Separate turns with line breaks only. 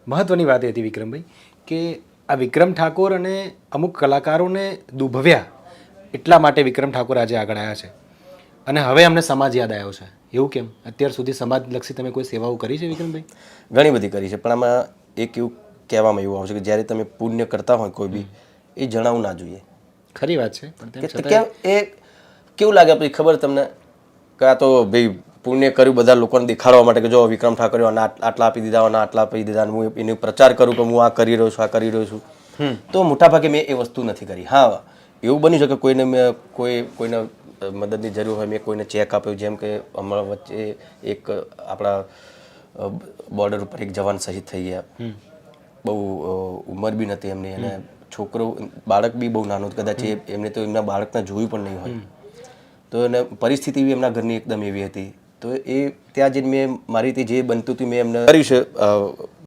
મહત્વની વાત એ હતી વિક્રમભાઈ કે આ વિક્રમ ઠાકોર અને અમુક કલાકારોને દુભવ્યા એટલા માટે વિક્રમ ઠાકોર આજે આગળ આવ્યા છે અને હવે અમને સમાજ યાદ આવ્યો છે. એવું કેમ? અત્યાર સુધી સમાજલક્ષી તમે કોઈ સેવાઓ કરી છે વિક્રમભાઈ?
ઘણી બધી કરી છે, પણ આમાં એક એવું કહેવામાં એવું આવશે કે જ્યારે તમે પુણ્ય કરતા હોય કોઈ બી એ જણાવવું ના જોઈએ.
ખરી વાત છે, પણ તેમ
કે
છતાં
કેમ એ કેવું લાગે પછી ખબર તમને કે આ તો ભાઈ પુણ્ય કર્યું બધા લોકોને દેખાડવા માટે કે જો વિક્રમ ઠાકોરે આટલા આપી દીધા અને આટલા આપી દીધા, હું એનો પ્રચાર કરું કે હું આ કરી રહ્યો છું, આ કરી રહ્યો છું. તો મોટાભાગે મેં એ વસ્તુ નથી કરી. હા, એવું બની શકે કોઈને મેં કોઈને મદદની જરૂર હોય, મેં કોઈને ચેક આપ્યો, જેમ કે હમણાં વચ્ચે એક આપણા બોર્ડર ઉપર એક જવાન શહીદ થઈ ગયા. બહુ ઉંમર બી નથી એમની અને છોકરો બાળક બી બહુ નાનું, કદાચ એમને તો એમના બાળકને જોયું પણ નહીં હોય. તો એને પરિસ્થિતિ બી એમના ઘરની એકદમ એવી હતી. તો એ ત્યાં જઈને મેં મારી રીતે જે બનતું હતું મેં એમને કર્યું છે.